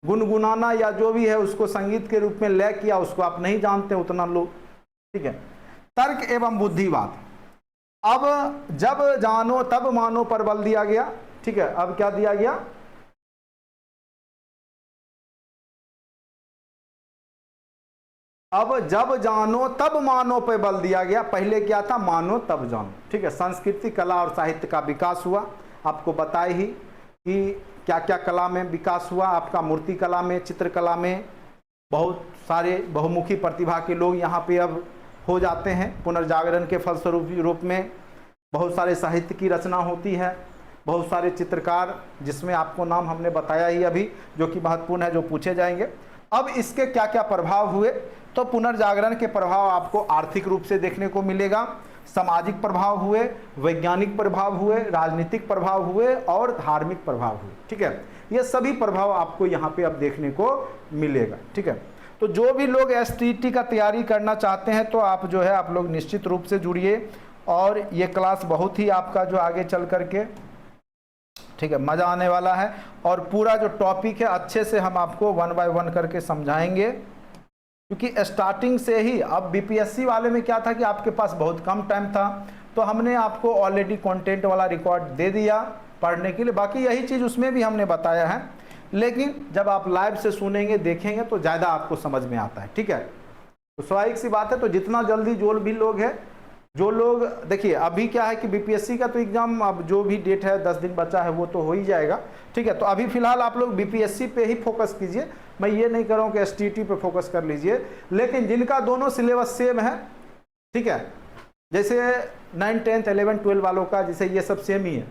S1: गुनगुनाना या जो भी है उसको संगीत के रूप में लय किया, उसको आप नहीं जानते उतना लोग। ठीक है, तर्क एवं बुद्धिवाद, अब जब जानो तब मानो पर बल दिया गया। ठीक है, अब क्या दिया गया, अब जब जानो तब मानो पे बल दिया गया। पहले क्या था, मानो तब जानो। ठीक है, संस्कृति, कला और साहित्य का विकास हुआ। आपको बताए ही कि क्या क्या कला में विकास हुआ। आपका मूर्ति कला में, चित्रकला में बहुत सारे बहुमुखी प्रतिभा के लोग यहाँ पे अब हो जाते हैं। पुनर्जागरण के फलस्वरूप रूप में बहुत सारे साहित्य की रचना होती है, बहुत सारे चित्रकार, जिसमें आपको नाम हमने बताया ही अभी, जो कि महत्वपूर्ण है, जो पूछे जाएंगे। अब इसके क्या क्या प्रभाव हुए, तो पुनर्जागरण के प्रभाव आपको आर्थिक रूप से देखने को मिलेगा, सामाजिक प्रभाव हुए, वैज्ञानिक प्रभाव हुए, राजनीतिक प्रभाव हुए और धार्मिक प्रभाव हुए। ठीक है, ये सभी प्रभाव आपको यहाँ पे अब देखने को मिलेगा। ठीक है, तो जो भी लोग एसटीईटी का तैयारी करना चाहते हैं तो आप जो है आप लोग निश्चित रूप से जुड़िए, और ये क्लास बहुत ही आपका जो आगे चल करके, ठीक है, मज़ा आने वाला है। और पूरा जो टॉपिक है अच्छे से हम आपको 1 बाय 1 करके समझाएंगे, क्योंकि स्टार्टिंग से ही, अब बीपीएससी वाले में क्या था कि आपके पास बहुत कम टाइम था, तो हमने आपको ऑलरेडी कंटेंट वाला रिकॉर्ड दे दिया पढ़ने के लिए। बाकी यही चीज़ उसमें भी हमने बताया है, लेकिन जब आप लाइव से सुनेंगे, देखेंगे तो ज़्यादा आपको समझ में आता है। ठीक है, तो स्वाभाविक सी बात है, तो जितना जल्दी जो भी लोग हैं, जो लोग, देखिए अभी क्या है कि बीपीएससी का तो एग्ज़ाम अब जो भी डेट है 10 दिन बचा है वो तो हो ही जाएगा। ठीक है, तो अभी फिलहाल आप लोग बीपीएससी पे ही फोकस कीजिए। मैं ये नहीं कर रहा हूँ कि एसटीईटी पे फोकस कर लीजिए, लेकिन जिनका दोनों सिलेबस सेम है, ठीक है, जैसे 9, 10, 11, 12 वालों का, जैसे ये सब सेम ही है,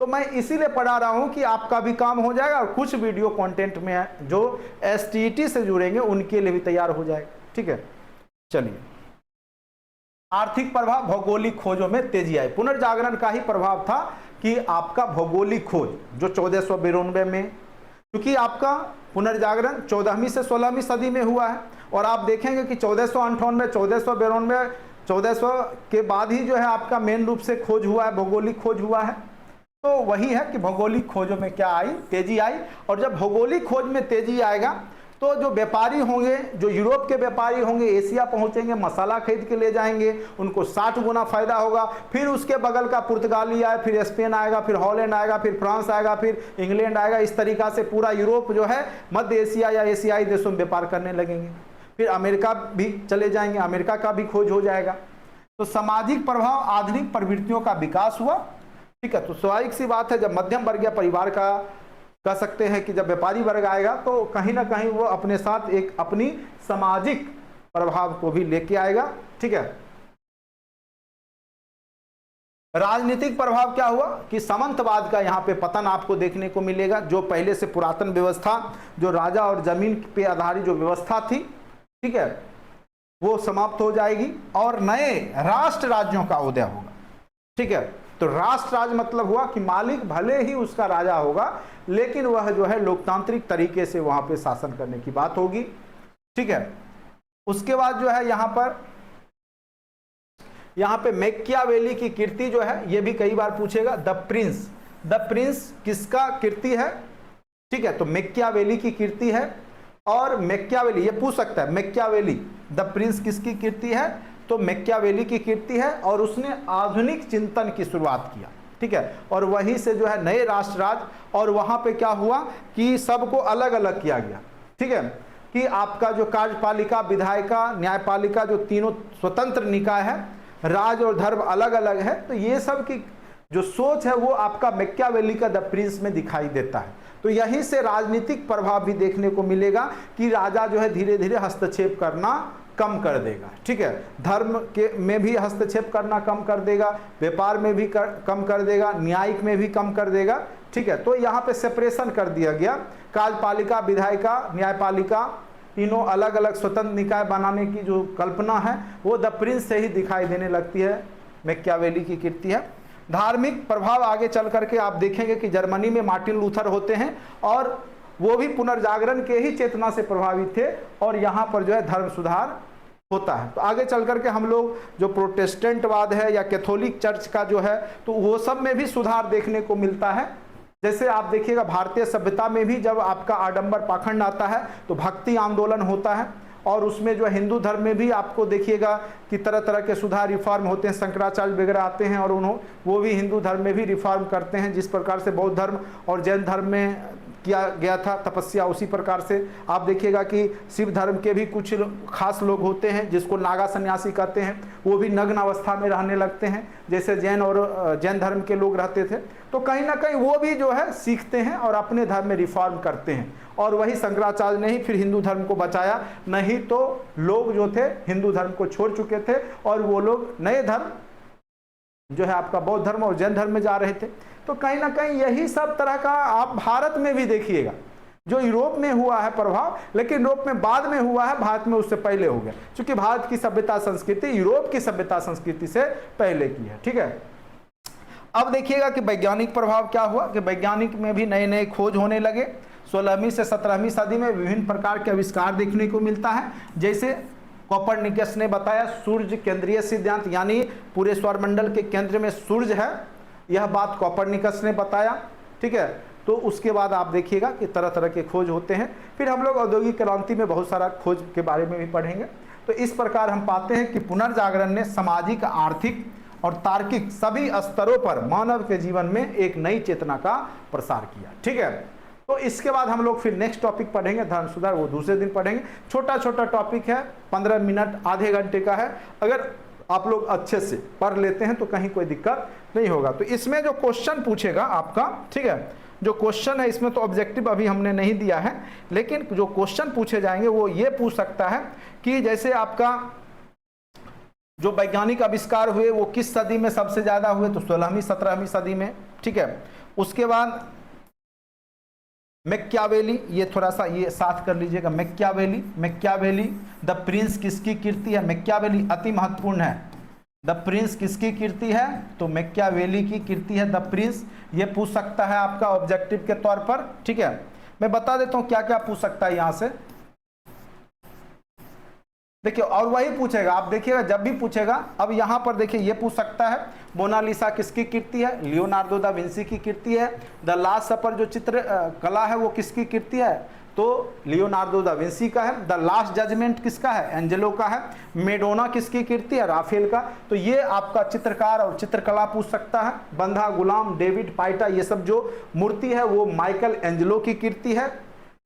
S1: तो मैं इसीलिए पढ़ा रहा हूँ कि आपका भी काम हो जाएगा और कुछ वीडियो कंटेंट में जो एसटीईटी से जुड़ेंगे उनके लिए भी तैयार हो जाएगा। ठीक है, चलिए, आर्थिक प्रभाव, भौगोलिक खोजों में तेजी आई। पुनर्जागरण का ही प्रभाव था कि आपका भौगोलिक खोज जो 1492 में, क्योंकि आपका पुनर्जागरण 14वीं से 16वीं सदी में हुआ है, और आप देखेंगे कि 1498, 1492, 1400 के बाद ही जो है आपका मेन रूप से खोज हुआ है, भौगोलिक खोज हुआ है। तो वही है कि भौगोलिक खोजों में क्या आई, तेजी आई। और जब भौगोलिक खोज में तेजी आएगा तो जो व्यापारी होंगे, जो यूरोप के व्यापारी होंगे, एशिया पहुंचेंगे, मसाला खरीद के ले जाएंगे, उनको 60 गुना फायदा होगा। फिर उसके बगल का पुर्तगाली आए, फिर स्पेन आएगा, फिर हॉलैंड आएगा, फिर फ्रांस आएगा, फिर इंग्लैंड आएगा। इस तरीका से पूरा यूरोप जो है मध्य एशिया या एशियाई देशों में व्यापार करने लगेंगे। फिर अमेरिका भी चले जाएंगे, अमेरिका का भी खोज हो जाएगा। तो सामाजिक प्रभाव, आधुनिक प्रवृत्तियों का विकास हुआ। ठीक है, तो स्वाभाविक सी बात है, जब मध्यम वर्गीय परिवार का कह सकते हैं कि जब व्यापारी वर्ग आएगा तो कहीं ना कहीं वो अपने साथ एक अपनी सामाजिक प्रभाव को भी लेके आएगा। ठीक है, राजनीतिक प्रभाव क्या हुआ कि सामंतवाद का यहाँ पे पतन आपको देखने को मिलेगा। जो पहले से पुरातन व्यवस्था, जो राजा और जमीन पे आधारित जो व्यवस्था थी, ठीक है, वो समाप्त हो जाएगी और नए राष्ट्र राज्यों का उदय होगा। ठीक है, तो राष्ट्र राज्य मतलब हुआ कि मालिक भले ही उसका राजा होगा, लेकिन वह जो है लोकतांत्रिक तरीके से वहां पे शासन करने की बात होगी। ठीक है, उसके बाद जो है यहाँ पे मैकियावेली की कीर्ति जो है, ये भी कई बार पूछेगा। द प्रिंस किसका कीर्ति है? ठीक है, तो मैकियावेली की कीर्ति है। और मैकियावेली, ये पूछ सकता है मैकियावेली द प्रिंस किसकी कीर्ति है? तो मैकियावेली की कीर्ति है, और उसने आधुनिक चिंतन की शुरुआत किया। ठीक है, और वहीं से जो है नए राष्ट्र राज्य, और वहां पे क्या हुआ कि सबको अलग अलग किया गया। ठीक है, कि आपका जो कार्यपालिका, विधायिका, न्यायपालिका, जो तीनों स्वतंत्र निकाय है, राज और धर्म अलग अलग है, तो ये सब की जो सोच है वो आपका मैकियावेली का द प्रिंस में दिखाई देता है। तो यहीं से राजनीतिक प्रभाव भी देखने को मिलेगा कि राजा जो है धीरे धीरे हस्तक्षेप करना कम कर देगा, ठीक है, धर्म के में भी हस्तक्षेप करना कम कर देगा, व्यापार में भी कम कर देगा, न्यायिक में भी कम कर देगा, ठीक है। तो यहाँ पे सेपरेशन कर दिया गया, कार्यपालिका, विधायिका, न्यायपालिका, तीनों अलग अलग स्वतंत्र निकाय बनाने की जो कल्पना है वो द प्रिंस से ही दिखाई देने लगती है, मैकियावेली की कीर्ति है। धार्मिक प्रभाव आगे चल करके आप देखेंगे कि जर्मनी में मार्टिन लूथर होते हैं और वो भी पुनर्जागरण के ही चेतना से प्रभावित थे और यहाँ पर जो है धर्म सुधार होता है। तो आगे चल करके हम लोग जो प्रोटेस्टेंटवाद है या कैथोलिक चर्च का जो है तो वो सब में भी सुधार देखने को मिलता है। जैसे आप देखिएगा भारतीय सभ्यता में भी जब आपका आडंबर पाखंड आता है तो भक्ति आंदोलन होता है और उसमें जो हिंदू धर्म में भी आपको देखिएगा कि तरह तरह के सुधार रिफॉर्म होते हैं, शंकराचार्य वगैरह आते हैं और वो भी हिंदू धर्म में भी रिफॉर्म करते हैं। जिस प्रकार से बौद्ध धर्म और जैन धर्म में किया गया था तपस्या, उसी प्रकार से आप देखिएगा कि शिव धर्म के भी कुछ खास लोग होते हैं जिसको नागा सन्यासी कहते हैं, वो भी नग्न अवस्था में रहने लगते हैं जैसे जैन और जैन धर्म के लोग रहते थे। तो कहीं ना कहीं वो भी जो है सीखते हैं और अपने धर्म में रिफॉर्म करते हैं और वही शंकराचार्य ने ही फिर हिंदू धर्म को बचाया, नहीं तो लोग जो थे हिंदू धर्म को छोड़ चुके थे और वो लोग नए धर्म जो है आपका बौद्ध धर्म और जैन धर्म में जा रहे थे। तो कहीं ना कहीं यही सब तरह का आप भारत में भी देखिएगा, जो यूरोप में हुआ है प्रभाव, लेकिन यूरोप में बाद में हुआ है, भारत में उससे पहले हो गया, क्योंकि भारत की सभ्यता संस्कृति यूरोप की सभ्यता संस्कृति से पहले की है, ठीक है। अब देखिएगा कि वैज्ञानिक प्रभाव क्या हुआ कि वैज्ञानिक में भी नए नए खोज होने लगे। 16वीं से 17वीं सदी में विभिन्न प्रकार के आविष्कार देखने को मिलता है, जैसे कोपरनिकस ने बताया सूर्य केंद्रीय सिद्धांत, यानी पूरे सौरमंडल के केंद्र में सूर्य है, यह बात कोपरनिकस ने बताया, ठीक है। तो उसके बाद आप देखिएगा कि तरह तरह के खोज होते हैं। फिर हम लोग औद्योगिक क्रांति में बहुत सारा खोज के बारे में भी पढ़ेंगे। तो इस प्रकार हम पाते हैं कि पुनर्जागरण ने सामाजिक, आर्थिक और तार्किक सभी स्तरों पर मानव के जीवन में एक नई चेतना का प्रसार किया, ठीक है। तो इसके बाद हम लोग फिर नेक्स्ट टॉपिक पढ़ेंगे धर्म सुधार, वो दूसरे दिन पढ़ेंगे। छोटा छोटा टॉपिक है, 15 मिनट आधे घंटे का है, अगर आप लोग अच्छे से पढ़ लेते हैं तो कहीं कोई दिक्कत नहीं होगा। तो इसमें जो क्वेश्चन पूछेगा आपका, ठीक है, जो क्वेश्चन है इसमें तो ऑब्जेक्टिव अभी हमने नहीं दिया है, लेकिन जो क्वेश्चन पूछे जाएंगे वो ये पूछ सकता है कि जैसे आपका जो वैज्ञानिक आविष्कार हुए वो किस सदी में सबसे ज्यादा हुए, तो 16वीं 17वीं सदी में, ठीक है। उसके बाद मैकियावेली, ये थोड़ा सा ये साथ कर लीजिएगा, मैकियावेली द प्रिंस किसकी कीर्ति है, मैकियावेली अति महत्वपूर्ण है। द प्रिंस किसकी कीर्ति है, तो मैकियावेली की कीर्ति है द प्रिंस, ये पूछ सकता है आपका ऑब्जेक्टिव के तौर पर, ठीक है। मैं बता देता हूं क्या क्या पूछ सकता है यहां से, देखिए, और वही पूछेगा, आप देखिएगा जब भी पूछेगा। अब यहां पर देखिए ये पूछ सकता है मोनालिसा किसकी कीर्ति है, लियोनार्डो दा विंसी की कीर्ति है। द लास्ट सपर जो चित्र कला है वो किसकी कीर्ति है, तो लियोनार्डो दा विंसी का है। द लास्ट जजमेंट किसका है, एंजेलो का है। मेडोना किसकी कीर्ति है, राफेल का। तो ये आपका चित्रकार और चित्रकला पूछ सकता है। बंधा, गुलाम, डेविड, पाइटा, ये सब जो मूर्ति है वो माइकल एंजेलो की कीर्ति है।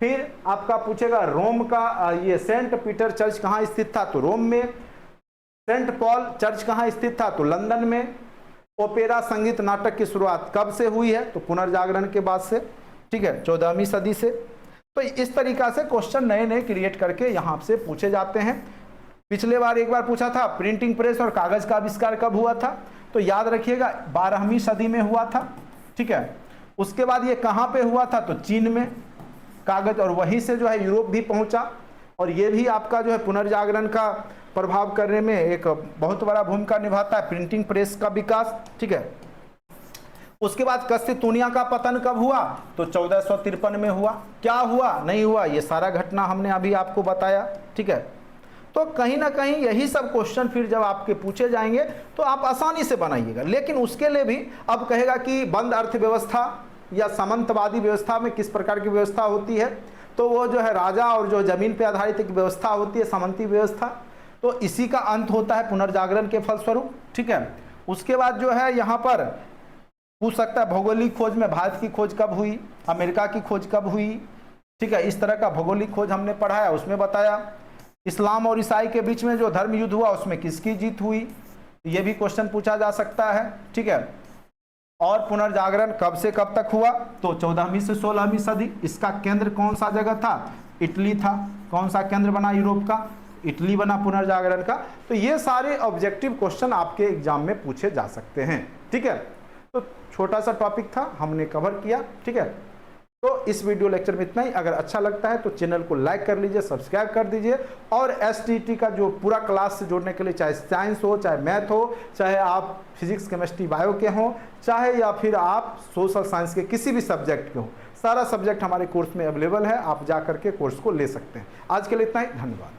S1: फिर आपका पूछेगा रोम का ये सेंट पीटर चर्च कहाँ स्थित था, तो रोम में। सेंट पॉल चर्च कहाँ स्थित था, तो लंदन में। ओपेरा संगीत नाटक की शुरुआत कब से हुई है, तो पुनर्जागरण के बाद से, ठीक है, 14वीं सदी से। तो इस तरीका से क्वेश्चन नए नए क्रिएट करके यहाँ से पूछे जाते हैं। पिछले बार एक बार पूछा था प्रिंटिंग प्रेस और कागज का आविष्कार कब हुआ था, तो याद रखिएगा 12वीं सदी में हुआ था, ठीक है। उसके बाद ये कहाँ पे हुआ था, तो चीन में कागज, और वहीं से जो है यूरोप भी पहुंचा, और ये भी आपका जो है पुनर्जागरण का प्रभाव करने में एक बहुत बड़ा भूमिका निभाता है, प्रिंटिंग प्रेस का विकास, ठीक है। उसके बाद कस्तितूनिया का पतन कब हुआ, तो 1453 में हुआ। क्या हुआ, नहीं हुआ, ये सारा घटना हमने अभी आपको बताया, ठीक है। तो कहीं ना कहीं यही सब क्वेश्चन फिर जब आपके पूछे जाएंगे तो आप आसानी से बनाइएगा। लेकिन उसके लिए भी अब कहेगा कि बंद अर्थव्यवस्था या सामंतवादी व्यवस्था में किस प्रकार की व्यवस्था होती है, तो वो जो है राजा और जो जमीन पे आधारित एक व्यवस्था होती है, सामंती व्यवस्था, तो इसी का अंत होता है पुनर्जागरण के फलस्वरूप, ठीक है। उसके बाद जो है यहाँ पर पूछ सकता है भौगोलिक खोज में भारत की खोज कब हुई, अमेरिका की खोज कब हुई, ठीक है। इस तरह का भौगोलिक खोज हमने पढ़ाया, उसमें बताया। इस्लाम और ईसाई के बीच में जो धर्म युद्ध हुआ उसमें किसकी जीत हुई, ये भी क्वेश्चन पूछा जा सकता है, ठीक है। और पुनर्जागरण कब से कब तक हुआ? तो 14वीं से 16वीं सदी। इसका केंद्र कौन सा जगह था? इटली था। कौन सा केंद्र बना यूरोप का? इटली बना पुनर्जागरण का। तो ये सारे ऑब्जेक्टिव क्वेश्चन आपके एग्जाम में पूछे जा सकते हैं। ठीक है, तो छोटा सा टॉपिक था, हमने कवर किया। ठीक है, तो इस वीडियो लेक्चर में इतना ही। अगर अच्छा लगता है तो चैनल को लाइक कर लीजिए, सब्सक्राइब कर दीजिए, और एसटीटी का जो पूरा क्लास से जोड़ने के लिए, चाहे साइंस हो, चाहे मैथ हो, चाहे आप फिजिक्स केमिस्ट्री बायो के हों, चाहे या फिर आप सोशल साइंस के किसी भी सब्जेक्ट के हों, सारा सब्जेक्ट हमारे कोर्स में अवेलेबल है। आप जा करके कोर्स को ले सकते हैं। आज के लिए इतना ही, धन्यवाद।